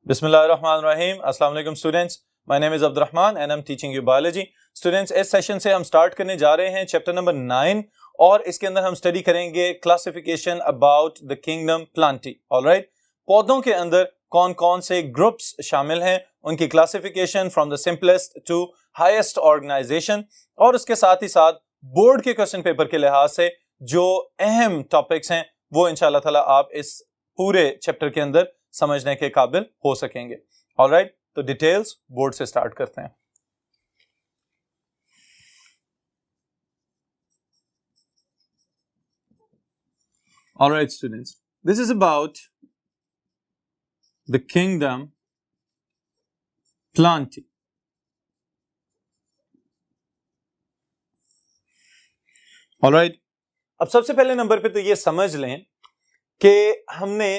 बिस्मिल्लाहिर्रहमानिर्रहीम। अस्सलाम वालेकुम students, my name is Abdurrahman and I am teaching you biology. Students, इस सेशन से हम स्टार्ट करने जा रहे हैं चैप्टर नंबर 9 और इसके अंदर हम स्टडी करेंगे classification about the kingdom Plantae. Alright, पौधों के अंदर कौन कौन से ग्रुप्स शामिल हैं, उनकी classification from the simplest to highest organisation, और उसके साथ ही साथ बोर्ड के क्वेश्चन पेपर के लिहाज से जो अहम टॉपिक्स हैं वो इंशाल्लाह ताला आप इस पूरे चैप्टर के अंदर समझने के काबिल हो सकेंगे। ऑलराइट, तो डिटेल्स बोर्ड से स्टार्ट करते हैं। Alright students, this is about the kingdom Plantae. Alright, अब सबसे पहले नंबर पे तो ये समझ लें कि हमने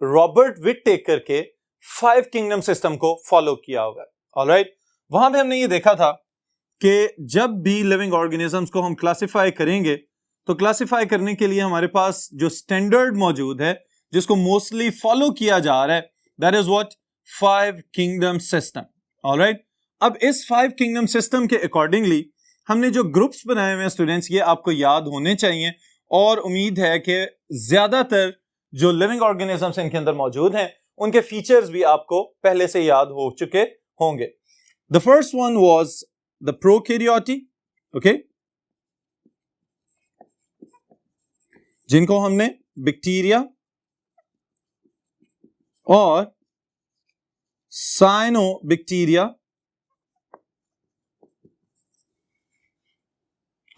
रॉबर्ट विटेकर के 5 किंगडम सिस्टम को फॉलो किया होगा। ऑलराइट, वहां पे हमने ये देखा था कि जब भी लिविंग ऑर्गेनिजम्स को हम क्लासिफाई करेंगे तो क्लासिफाई करने के लिए हमारे पास जो स्टैंडर्ड मौजूद है, जिसको मोस्टली फॉलो किया जा रहा है, that is what 5 kingdom system. Alright, अब इस 5 किंगडम सिस्टम के अकॉर्डिंगली हमने जो ग्रुप्स बनाए हुए हैं स्टूडेंट्स, ये आपको याद होने चाहिए और उम्मीद है कि ज्यादातर जो लिविंग ऑर्गेनिजम्स इनके अंदर मौजूद हैं उनके फीचर्स भी आपको पहले से याद हो चुके होंगे। The first one was the prokaryotae, okay, जिनको हमने बैक्टीरिया और साइनोबैक्टीरिया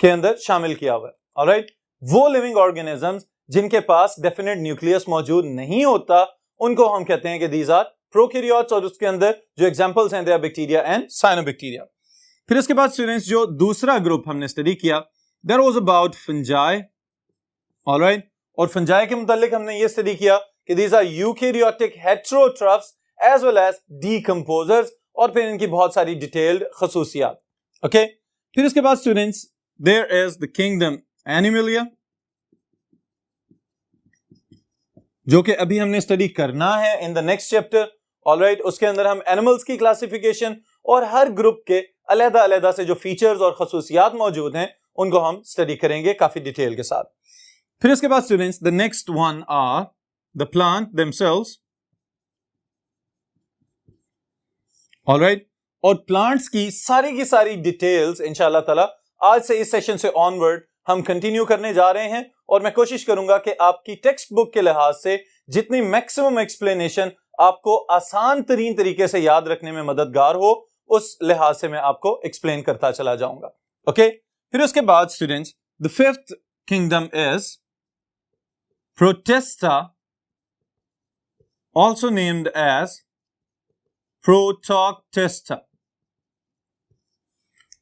के अंदर शामिल किया हुआ है। ऑलराइट, वो लिविंग ऑर्गेनिजम्स जिनके पास डेफिनेट न्यूक्लियस मौजूद नहीं होता उनको हम कहते हैं कि दीज आर प्रोकैरियोट्स, और उसके अंदर जो एग्जांपल्स हैं they are bacteria and cyanobacteria. फिर उसके बाद स्टूडेंट्स जो दूसरा ग्रुप हमने स्टडी किया that was about fungi. Alright, और फंजाई के मुतालिक हमने ये स्टडी किया कि these are eukaryotic heterotrophs as well as decomposers, और फिर इनकी बहुत सारी डिटेल्ड खसूसियात। ओके, फिर उसके बाद students there is the kingdom Animalia, जो कि अभी हमने स्टडी करना है in the next chapter. Alright, उसके अंदर हम एनिमल्स की क्लासिफिकेशन और हर ग्रुप के अलग-अलग से जो फीचर्स और खसूसियात मौजूद हैं उनको हम स्टडी करेंगे काफी डिटेल के साथ। फिर इसके बाद students the next one are the plant themselves. Alright, और प्लांट्स की सारी डिटेल्स इंशाल्लाह ताला आज से इस सेशन से ऑनवर्ड हम कंटिन्यू करने जा रहे हैं, और मैं कोशिश करूंगा कि आपकी टेक्स्ट बुक के लिहाज से जितनी मैक्सिमम एक्सप्लेनेशन आपको आसान तरीन तरीके से याद रखने में मददगार हो, उस लिहाज से मैं आपको एक्सप्लेन करता चला जाऊंगा। ओके, फिर उसके बाद students the 5th kingdom is protista, also named as Protoctista।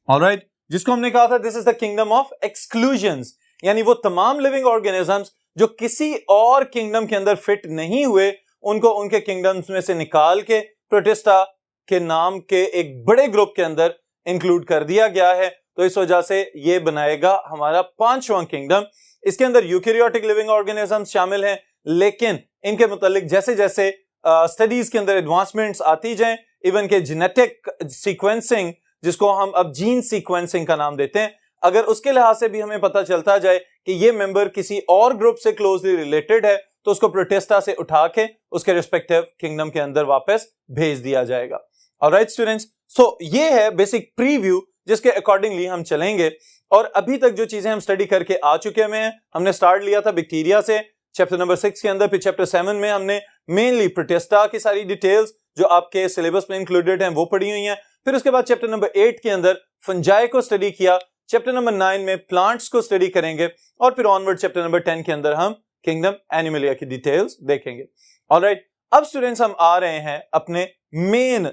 Alright, जिसको हमने कहा था this is the kingdom of exclusions, यानी वो तमाम लिविंग ऑर्गेनिजम्स जो किसी और किंगडम के अंदर फिट नहीं हुए उनको उनके किंगडम्स में से निकाल के प्रोटिस्टा के नाम के एक बड़े ग्रुप के अंदर इंक्लूड कर दिया गया है। तो इस वजह से ये बनाएगा हमारा 5वां किंगडम। इसके अंदर यूकैरियोटिक लिविंग ऑर्गेनिजम्स शामिल हैं, लेकिन इनके मुतालिक जैसे जैसे स्टडीज के अंदर एडवांसमेंट्स आती जाएं, इवन के जेनेटिक सीक्वेंसिंग, जिसको हम अब जीन सीक्वेंसिंग का नाम देते हैं, अगर उसके लिहाज से भी हमें पता चलता जाए कि ये मेंबर किसी और ग्रुप से क्लोजली रिलेटेड है तो उसको प्रोटिस्टा से उठा के उसके रिस्पेक्टिव किंगडम के अंदर वापस भेज दिया जाएगा। ऑलराइट स्टूडेंट्स, सो ये है बेसिक प्रीव्यू जिसके अकॉर्डिंगली हम चलेंगे। और अभी तक जो चीजें हम स्टडी करके आ चुके हैं, हमने स्टार्ट लिया था बैक्टीरिया से चैप्टर नंबर 6 के अंदर, फिर चैप्टर 7 में हमने मेनली प्रोटिस्टा की सारी डिटेल्स जो आपके सिलेबस में इंक्लूडेड हैं वो पढ़ी हुई हैं। फिर उसके बाद चैप्टर नंबर 8 के अंदर फंजाई को स्टडी किया, चैप्टर नंबर 9 में प्लांट्स को स्टडी करेंगे, और फिर ऑनवर्ड चैप्टर नंबर 10 के अंदर हम किंगडम एनिमलिया की डिटेल्स देखेंगे। ऑलराइट, अब स्टूडेंट्स हम आ रहे हैं अपने मेन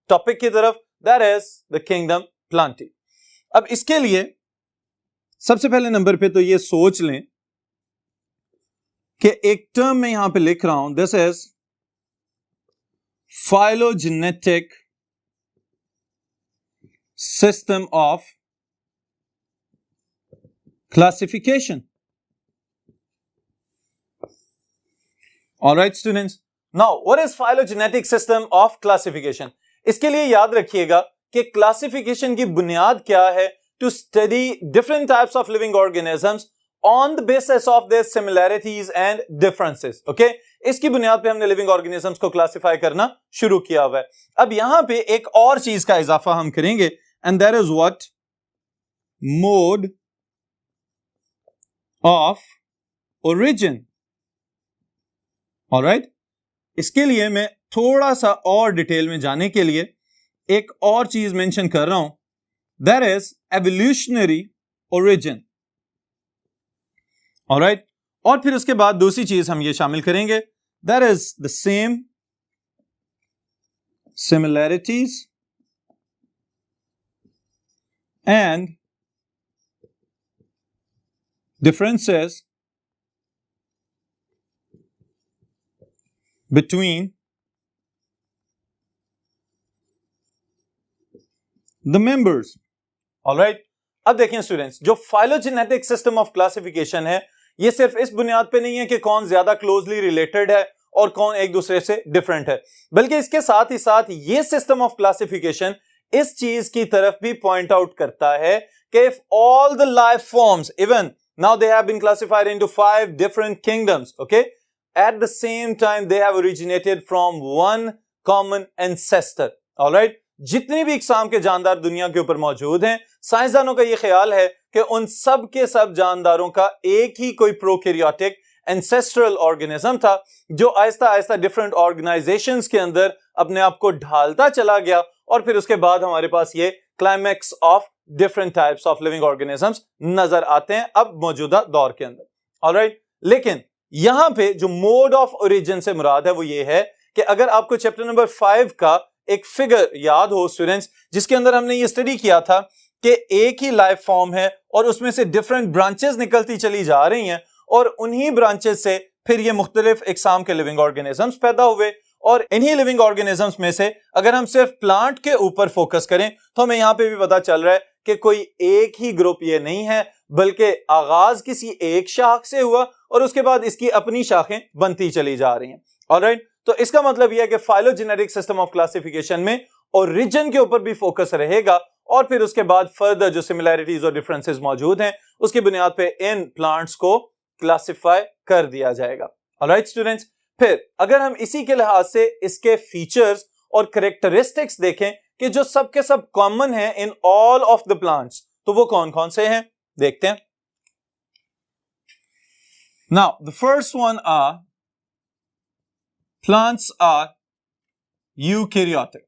टॉपिक की तरफ, that is the kingdom Plantae. अब इसके लिए सबसे पहले नंबर पे तो ये सोच लें कि एक टर्म में यहां पे लिख रहा हूं, this is phylogenetic system of classification. Alright students, now what is phylogenetic system of classification? इसके लिए याद रखिएगा कि क्लासिफिकेशन की बुनियाद क्या है? To study different types of living organisms on the basis of their similarities and differences. Okay, इसकी बुनियाद पे हमने लिविंग ऑर्गेनिजम्स को क्लासिफाई करना शुरू किया हुआ है। अब यहां पे एक और चीज का इजाफा हम करेंगे, and that is what mode of origin. Alright, इसके लिए मैं थोड़ा सा और डिटेल में जाने के लिए एक और चीज मेंशन कर रहा हूं, that is evolutionary origin. Alright, और फिर उसके बाद दूसरी चीज हम ये शामिल करेंगे, that is the same similarities and differences between the members. Alright, अब देखिए स्टूडेंट्स, जो फाइलोजेनेटिक सिस्टम ऑफ क्लासिफिकेशन है, ये सिर्फ इस बुनियाद पे नहीं है कि कौन ज्यादा क्लोजली रिलेटेड है और कौन एक दूसरे से डिफरेंट है, बल्कि इसके साथ ही साथ ये सिस्टम ऑफ क्लासिफिकेशन इस चीज की तरफ भी पॉइंट आउट करता है कि if all the life forms, even now they have been classified into 5 different kingdoms, okay, at the same time they have originated from one common ancestor. All right, जितनी भी इकसाम के जानदार दुनिया के ऊपर मौजूद हैं, साइंसदानों का यह ख्याल है कि उन सब के सब जानदारों का एक ही कोई प्रोकैरियोटिक एंसेस्ट्रल ऑर्गेनिज्म था, जो आहिस्ता आहिस्ता डिफरेंट ऑर्गेनाइजेशंस के अंदर अपने आप को ढालता चला गया, और फिर उसके बाद हमारे पास ये climax of different types of living organisms नजर आते हैं अब मौजूदा दौर के अंदर। ऑलराइट, लेकिन यहां पे जो मोड ऑफ ओरिजिन से मुराद है वो ये है कि अगर आपको चैप्टर नंबर 5 का एक फिगर याद हो स्टूडेंट्स, जिसके अंदर हमने ये स्टडी किया था कि एक ही लाइफ फॉर्म है और उसमें से डिफरेंट ब्रांचेस निकलती चली जा रही हैं, और उन्हीं ब्रांचेस से फिर ये मुख्तलिफ इकसाम के लिविंग ऑर्गेनिजम्स पैदा हुए, और इन्हीं लिविंग ऑर्गेनिजम्स में से अगर हम सिर्फ प्लांट के ऊपर फोकस करें तो हमें यहां पे भी पता चल रहा है कि कोई एक ही ग्रुप ये नहीं है, बल्कि आगाज किसी एक शाख से हुआ और उसके बाद इसकी अपनी शाखें बनती चली जा रही हैं। ऑलराइट, तो इसका मतलब यह है कि फाइलोजेनेटिक सिस्टम ऑफ क्लासिफिकेशन में ओरिजिन के ऊपर भी फोकस रहेगा, और फिर उसके बाद फर्दर जो सिमिलैरिटीज और डिफरेंसेस मौजूद हैं उसकी बुनियाद पे इन प्लांट्स को क्लासिफाई कर दिया जाएगा। ऑलराइट स्टूडेंट्स, फिर अगर हम इसी के लिहाज से इसके फीचर्स और कैरेक्टरिस्टिक्स देखें कि जो सब के सब कॉमन है in all of the plants, तो वो कौन कौन से हैं देखते हैं। Now the first one are plants are eukaryotic.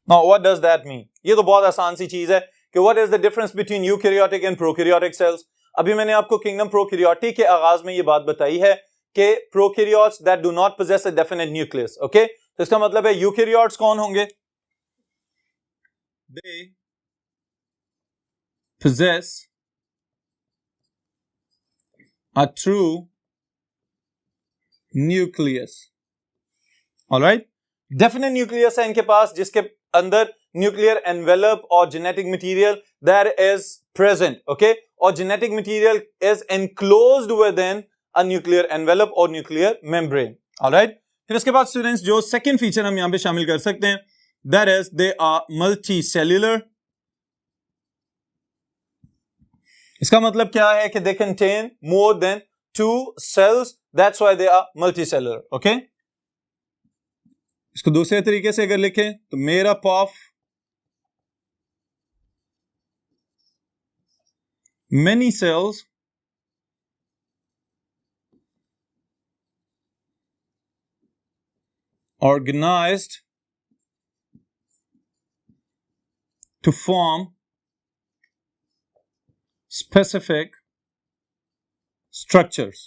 Now what does that mean? ये तो बहुत आसान सी चीज है कि what is the difference between eukaryotic and prokaryotic cells. अभी मैंने आपको किंगडम प्रोकैरियोटी के आगाज में ये बात बताई है कि prokaryotes that do not possess a definite nucleus. Okay, तो इसका मतलब है यूकैरियोट्स कौन होंगे? They possess a true nucleus. All right, definite nucleus है इनके पास, जिसके अंदर न्यूक्लियर एनवेलप और genetic material that is present. Okay, और genetic material is enclosed within a nuclear envelope और न्यूक्लियर मेम्ब्रेन। ऑलराइट, फिर उसके बाद स्टूडेंट्स जो सेकंड फीचर हम यहां पे शामिल कर सकते हैं, that is they are multicellular. इसका मतलब क्या है कि they contain more than 2 cells, that's why they are multicellular. Okay, इसको दूसरे तरीके से अगर लिखें तो made up of many cells organized to form specific structures.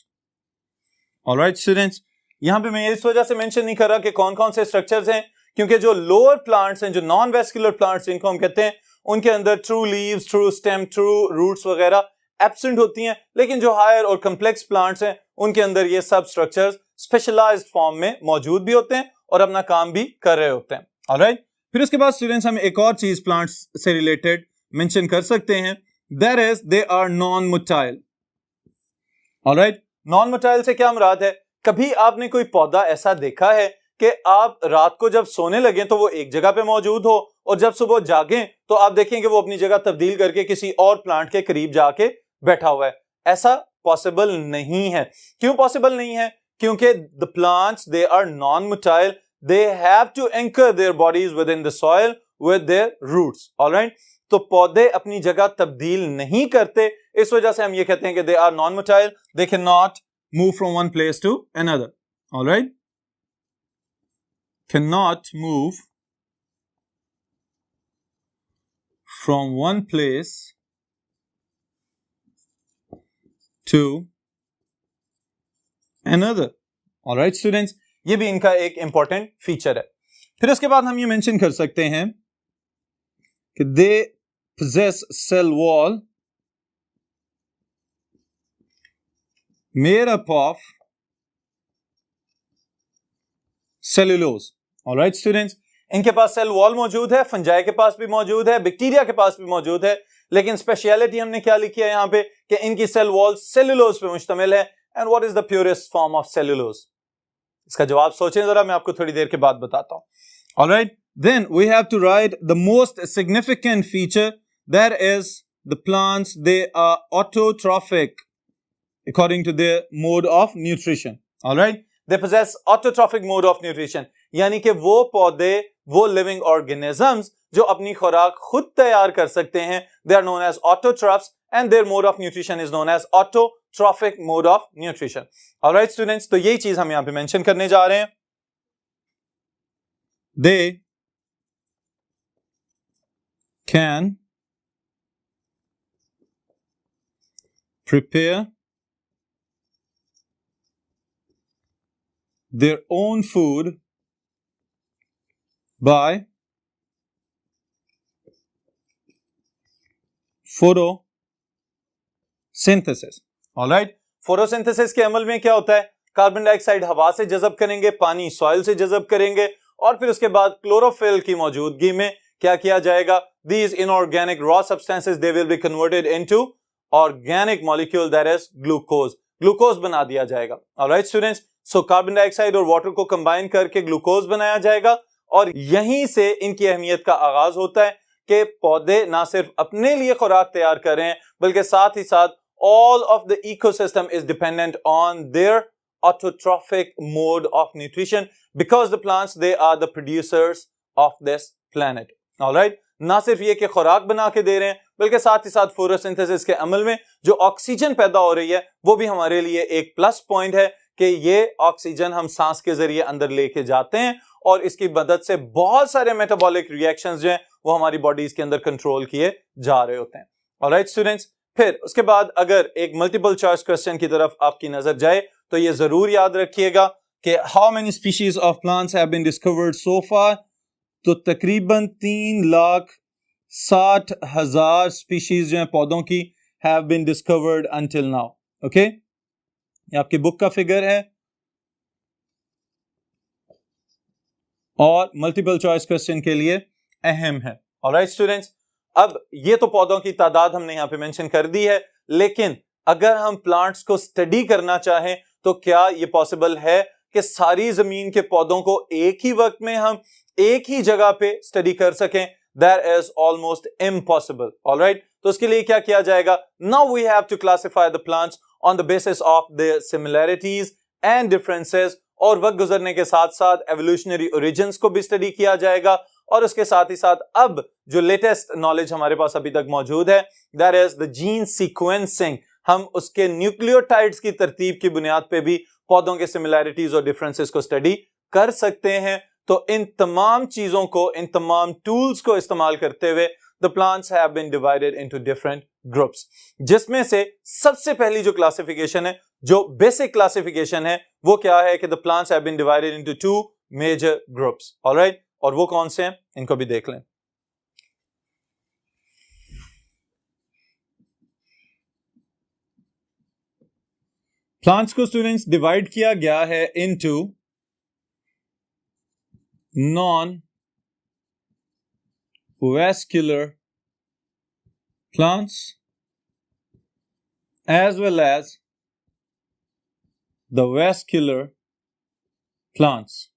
All right students, यहां पे मैं इस वजह से मेंशन नहीं कर रहा कि कौन कौन से स्ट्रक्चर्स हैं, क्योंकि जो लोअर प्लांट्स हैं, जो नॉन वेस्कुलर प्लांट्स जिनको हम कहते हैं, उनके अंदर true leaves, true stem, true roots वगैरह एब्सेंट होती हैं, लेकिन जो हायर और कम्प्लेक्स प्लांट्स हैं उनके अंदर ये सब स्ट्रक्चर्स स्पेशलाइज्ड फॉर्म में मौजूद भी होते हैं और अपना काम भी कर रहे होते हैं। ऑलराइट, फिर उसके बाद स्टूडेंट्स हम एक और चीज प्लांट्स से रिलेटेड मेंशन कर सकते हैं, that is they are non motile. Alright, non motile से क्या मुराद है कभी आपने कोई पौधा ऐसा देखा है कि आप रात को जब सोने लगे तो वो एक जगह पे मौजूद हो और जब सुबह जागें तो आप देखें कि वो अपनी जगह तब्दील करके किसी और प्लांट के करीब जाके बैठा हुआ है? ऐसा पॉसिबल नहीं है। क्यों पॉसिबल नहीं है? क्योंकि the plants they are non motile, they have to anchor their bodies within the soil with their roots. Alright, तो पौधे अपनी जगह तब्दील नहीं करते, इस वजह से हम ये कहते हैं कि they are non motile, they can not move from one place to another. All right, cannot move from one place to another. All right students, ये भी इनका एक इंपॉर्टेंट फीचर है। फिर उसके बाद हम ये मेंशन कर सकते हैं कि they possess cell wall made up of cellulose. All right students, इनके पास सेल वॉल मौजूद है, फंजाई के पास भी मौजूद है, बैक्टीरिया के पास भी मौजूद है, लेकिन स्पेशलिटी हमने क्या लिखी है यहाँ पे कि इनकी सेल वॉल सेलुलोज पे मुश्तमिल है। And what is the purest form of cellulose? इसका जवाब सोचें जरा, मैं आपको थोड़ी देर के बाद बताता हूँ। Alright, then we have to write the most significant feature, that is the plants they are autotrophic according to their mode of nutrition. All right, they possess autotrophic mode of nutrition, यानी कि वो पौधे, वो living organisms जो अपनी खुराक खुद तैयार कर सकते हैं, they are known as autotrophs and their mode of nutrition is known as autotrophic mode of nutrition. All right students, तो यही चीज हम यहाँ पे मेंशन करने जा रहे हैं। They can prepare their own food by photosynthesis. All right, photosynthesis के अमल में क्या होता है? कार्बन डाइऑक्साइड हवा से जज़ब करेंगे, पानी सॉइल से जज़ब करेंगे और फिर उसके बाद क्लोरोफिल की मौजूदगी में क्या किया जाएगा? These inorganic raw substances they will be converted into organic molecule that is glucose. Glucose बना दिया जाएगा। All right students, so carbon dioxide और वाटर को कंबाइन करके ग्लूकोज बनाया जाएगा और यहीं से इनकी अहमियत का आगाज होता है कि पौधे ना सिर्फ अपने लिए खुराक तैयार कर रहे हैं बल्कि साथ ही साथ all of the ecosystem is dependent on their autotrophic mode of nutrition because the plants they are the producers of this planet. All right, ना सिर्फ ये कि खुराक बना के दे रहे हैं बल्कि साथ ही साथ फोटोसिंथेसिस के अमल में जो ऑक्सीजन पैदा हो रही है वो भी हमारे लिए एक प्लस पॉइंट है कि ये ऑक्सीजन हम सांस के जरिए अंदर लेके जाते हैं और इसकी मदद से बहुत सारे मेटाबॉलिक रिएक्शंस जो हैं वो हमारी बॉडीज के अंदर कंट्रोल किए जा रहे होते हैं। ऑलराइट स्टूडेंट्स, फिर उसके बाद अगर एक मल्टीपल चॉइस क्वेश्चन की तरफ आपकी नजर जाए तो ये जरूर याद रखिएगा कि how many species of plants have been discovered so far, तो तकरीबन 3,60,000 स्पीशीज जो हैं पौधों की have been discovered until now. Okay, ये आपकी बुक का फिगर है और मल्टीपल चॉइस क्वेश्चन के लिए अहम है। ऑलराइट स्टूडेंट्स, अब ये तो पौधों की तादाद हमने यहां पे मेंशन कर दी है, लेकिन अगर हम प्लांट्स को स्टडी करना चाहें तो क्या ये पॉसिबल है कि सारी जमीन के पौधों को एक ही वक्त में हम एक ही जगह पे स्टडी कर सकें? That is almost impossible. All right, तो उसके लिए क्या किया जाएगा? Now we have to classify the plants on the basis of their similarities and differences, और वक्त गुजरने के साथ साथ evolutionary origins को भी स्टडी किया जाएगा और उसके साथ ही साथ अब जो लेटेस्ट नॉलेज हमारे पास अभी तक मौजूद है that is the gene sequencing, हम उसके न्यूक्लियोटाइड्स की तरतीब की बुनियाद पे भी पौधों के सिमिलैरिटीज और डिफरेंसेस को स्टडी कर सकते हैं। तो इन तमाम चीजों को, इन तमाम टूल्स को इस्तेमाल करते हुए the plants have been divided into different groups, जिसमें से सबसे पहली जो क्लासिफिकेशन है, जो बेसिक क्लासिफिकेशन है, वो क्या है कि the plants have been divided into 2 major groups. Alright, और वो कौन से हैं इनको भी देख लें। प्लांट्स को स्टूडेंट्स डिवाइड किया गया है into non-vascular plants as well as the vascular plants.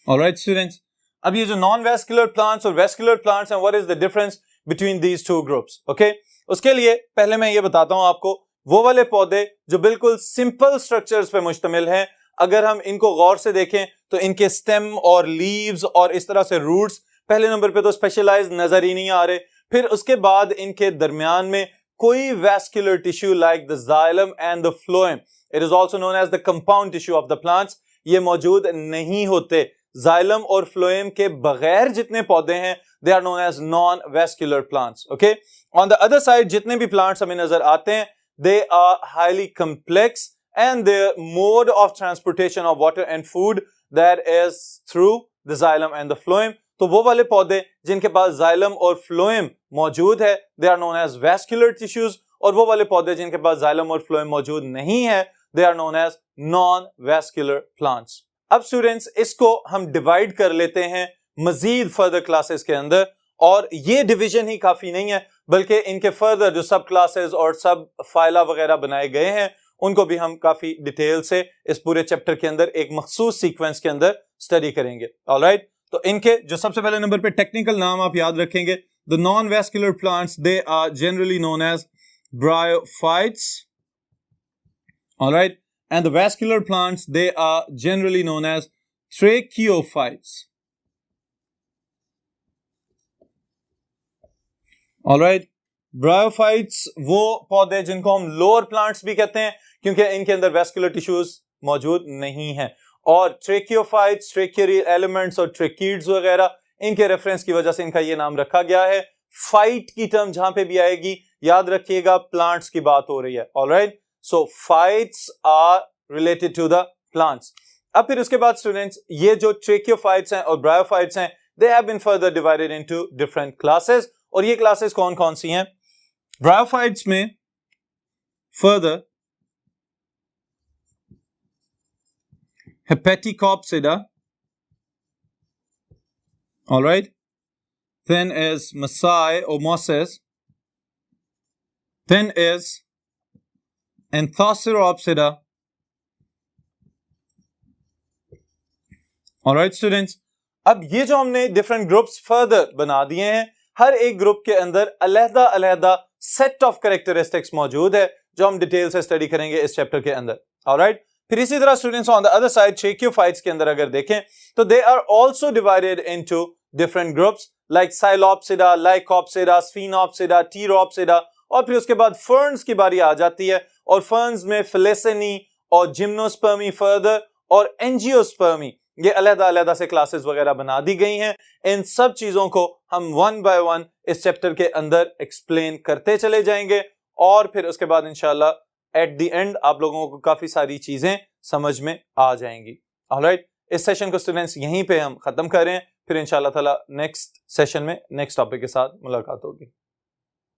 Alright students, अब ये जो non-vascular plants और vascular plants हैं, what is the difference between these two groups? Okay, उसके लिए पहले मैं ये बताता हूँ आपको, वो वाले पौधे जो बिल्कुल सिंपल स्ट्रक्चर्स पे मुश्तमिल हैं, अगर हम इनको गौर से देखें तो इनके स्टेम और लीव्स और इस तरह से रूट्स पहले नंबर पे तो स्पेशलाइज नजर ही नहीं आ रहे, फिर उसके बाद इनके दरमियान में कोई vascular tissue like the xylem and the phloem, it is also known as the compound tissue of the plants, ये मौजूद नहीं होते। जाइलम और फ्लोएम के बगैर जितने पौधे हैं they are known as non vascular plants. Okay, on the other side जितने भी प्लांट्स हमें नजर आते हैं they are highly complex and their mode of transportation of water and food that is through the xylem and the phloem. तो वो वाले पौधे जिनके पास xylem और phloem मौजूद है they are known as vascular tissues, और वो वाले पौधे जिनके पास xylem और phloem मौजूद नहीं है they are known as non-vascular plants. अब स्टूडेंट्स इसको हम डिवाइड कर लेते हैं मजीद फर्दर क्लासेस के अंदर, और ये डिवीजन ही काफी नहीं है बल्कि इनके फर्दर जो सब क्लासेस और सब फाइला वगैरह बनाए गए हैं उनको भी हम काफी डिटेल से इस पूरे चैप्टर के अंदर एक मखसूस सीक्वेंस के अंदर स्टडी करेंगे। ऑलराइट, तो इनके जो सबसे पहले नंबर पे टेक्निकल नाम आप याद रखेंगे, the non vascular plants they are generally known as bryophytes, alright, and the vascular plants they are generally known as tracheophytes. Alright, bryophytes वो पौधे जिनको हम लोअर प्लांट्स भी कहते हैं क्योंकि इनके अंदर वैस्कुलर टिश्यूज मौजूद नहीं है, और ट्रेकियोफाइट्स, ट्रेकियरी एलिमेंट्स और ट्रेकीड्स वगैरह इनके रेफरेंस की वजह से इनका ये नाम रखा गया है। फाइट की टर्म जहां पे भी आएगी याद रखिएगा प्लांट्स की बात हो रही है। Alright, so phytes are related to the plants. अब फिर उसके बाद स्टूडेंट्स ये जो ट्रेकियोफाइट्स हैं और ब्रायोफाइट्स हैं they have been further divided into different classes, और ये क्लासेस कौन कौन सी हैं? ब्रायोफाइट्स में further Hepaticopsida, all right, then is Maasai or mosses, then is Anthoceropsida, all right students. अब ये जो हमने डिफरेंट ग्रुप्स फर्दर बना दिए हैं, हर एक ग्रुप के अंदर अलहदा अलहदा सेट ऑफ कैरेक्टरिस्टिक्स मौजूद है जो हम डिटेल से स्टडी करेंगे इस चैप्टर के अंदर। ऑलराइट, फिर इसी तरह students on the other side tracheophytes के अंदर अगर देखें तो they are also divided into different groups like psilopsida, lycopsida, sphenopsida, pteropsida, और फिर उसके बाद फर्न्स की बारी आ जाती है, और फर्न्स में फिलेसिनी और जिम्नोस्पर्मी फर्दर और एंजियोस्पर्मी, ये अलग अलग से क्लासेस वगैरह बना दी गई हैं। इन सब चीजों को हम वन बाय वन इस चैप्टर के अंदर एक्सप्लेन करते चले जाएंगे, और फिर उसके बाद इंशाल्लाह एट द एंड आप लोगों को काफी सारी चीजें समझ में आ जाएंगी। ऑलराइट, इस सेशन को स्टूडेंट्स यहीं पे हम खत्म कर रहे हैं, फिर इंशाल्लाह ताला नेक्स्ट सेशन में नेक्स्ट टॉपिक के साथ मुलाकात होगी।